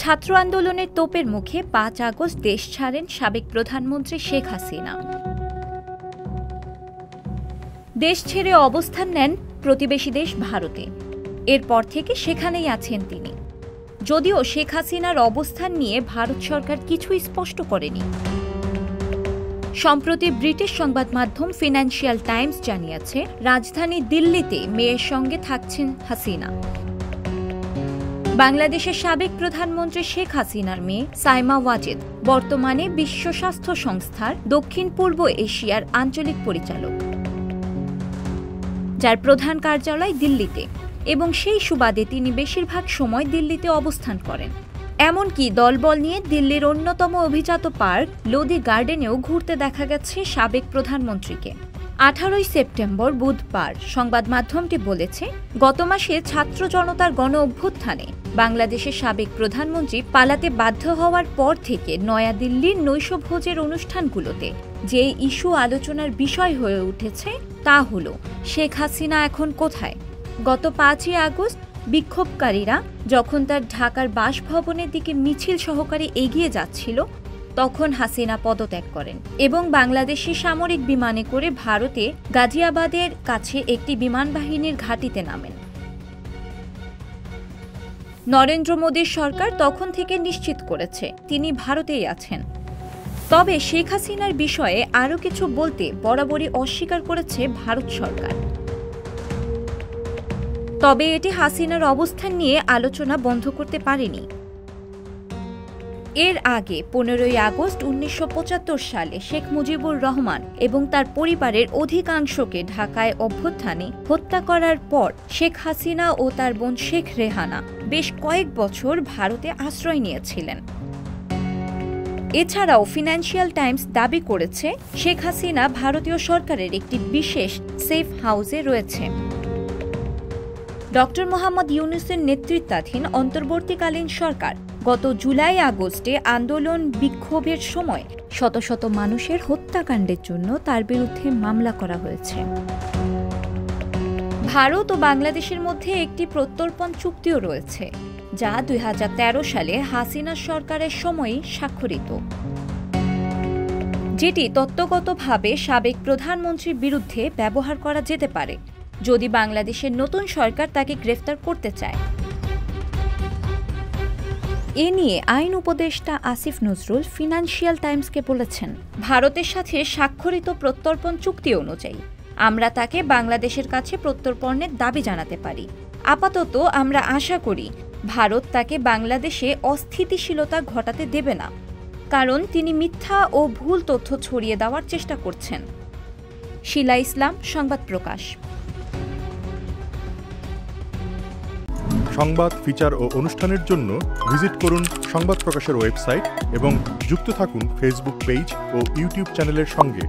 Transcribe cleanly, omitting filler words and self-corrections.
ছাত্র আন্দোলনের তোপের মুখে ৫ আগস্ট দেশ ছাড়েন সাবেক প্রধানমন্ত্রী শেখ হাসিনা। দেশ ছেড়ে অবস্থান নেন প্রতিবেশী দেশ ভারতে। এরপর থেকে সেখানেই আছেন তিনি। যদিও শেখ হাসিনার অবস্থান নিয়ে ভারত সরকার কিছুই স্পষ্ট করেনি। সম্প্রতি ব্রিটিশ সংবাদ মাধ্যম ফিনান্সিয়াল টাইমস জানিয়েছে, রাজধানী দিল্লিতে মেয়ের সঙ্গে থাকছেন হাসিনা। বাংলাদেশের সাবেক প্রধানমন্ত্রী শেখ হাসিনার মেয়ে সাইমা ওয়াজেদ বর্তমানে বিশ্ব স্বাস্থ্য সংস্থার দক্ষিণ পূর্ব এশিয়ার আঞ্চলিক পরিচালক, যার প্রধান কার্যালয় দিল্লিতে, এবং সেই সুবাদে তিনি বেশিরভাগ সময় দিল্লিতে অবস্থান করেন। এমনকি দলবল নিয়ে দিল্লির অন্যতম অভিজাত পার্ক লোদি গার্ডেনেও ঘুরতে দেখা গেছে সাবেক প্রধানমন্ত্রীকে। 18 সেপ্টেম্বর বুধবার সংবাদ মাধ্যমটি বলেছে, গত মাসে ছাত্র জনতার গণ অভ্যুত্থানে বাংলাদেশের সাবেক প্রধানমন্ত্রী পালাতে বাধ্য হওয়ার পর থেকে নয়াদিল্লির নৈশভোজের অনুষ্ঠানগুলোতে যে ইস্যু আলোচনার বিষয় হয়ে উঠেছে তা হল শেখ হাসিনা এখন কোথায়। গত 5 আগস্ট বিক্ষোভকারীরা যখন তার ঢাকার বাসভবনের দিকে মিছিল সহকারে এগিয়ে যাচ্ছিল, তখন হাসিনা পদত্যাগ করেন এবং বাংলাদেশি সামরিক বিমানে করে ভারতে গাজিয়াবাদের কাছে একটি বিমান বাহিনীর ঘাঁটিতে নামেন। নরেন্দ্র মোদীর সরকার তখন থেকে নিশ্চিত করেছে তিনি ভারতেই আছেন। তবে শেখ হাসিনার বিষয়ে আরও কিছু বলতে বরাবরই অস্বীকার করেছে ভারত সরকার। তবে এটি হাসিনার অবস্থান নিয়ে আলোচনা বন্ধ করতে পারেনি। এর আগে 15 আগস্ট 1975 সালে শেখ মুজিবুর রহমান এবং তার পরিবারের অধিকাংশকে ঢাকায় অভ্যুত্থানে হত্যা করার পর শেখ হাসিনা ও তার বোন শেখ রেহানা বেশ কয়েক বছর ভারতে আশ্রয় নিয়েছিলেন। এছাড়াও ফিনান্সিয়াল টাইমস দাবি করেছে, শেখ হাসিনা ভারতীয় সরকারের একটি বিশেষ সেফ হাউসে রয়েছে। ডক্টর মোহাম্মদ ইউনূসের নেতৃত্বাধীন অন্তর্বর্তীকালীন সরকার গত জুলাই আগস্টে আন্দোলন বিক্ষোভের সময় শত শত মানুষের হত্যাকাণ্ডের জন্য তার বিরুদ্ধে মামলা করা হয়েছে। ভারত ও বাংলাদেশের মধ্যে একটি প্রত্যর্পণ চুক্তিও রয়েছে, যা 2013 সালে হাসিনা সরকারের সময়ই স্বাক্ষরিত, যেটি তত্ত্বগতভাবে সাবেক প্রধানমন্ত্রীর বিরুদ্ধে ব্যবহার করা যেতে পারে যদি বাংলাদেশের নতুন সরকার তাকে গ্রেফতার করতে চায়। এ নিয়ে আইন উপদেষ্টা আসিফ নজরুল ফিনান্সিয়াল টাইমসকে বলেছেন, ভারতের সাথে স্বাক্ষরিত প্রত্যর্পণ চুক্তি অনুযায়ী আমরা তাকে বাংলাদেশের কাছে প্রত্যর্পণের দাবি জানাতে পারি। আপাতত আমরা আশা করি ভারত তাকে বাংলাদেশে অস্থিতিশীলতা ঘটাতে দেবে না, কারণ তিনি মিথ্যা ও ভুল তথ্য ছড়িয়ে দেওয়ার চেষ্টা করছেন। শিলা ইসলাম, সংবাদ প্রকাশ। সংবাদ, ফিচার ও অনুষ্ঠানের জন্য ভিজিট করুন সংবাদ প্রকাশের ওয়েবসাইট এবং যুক্ত থাকুন ফেসবুক পেজ ও ইউটিউব চ্যানেলের সঙ্গে।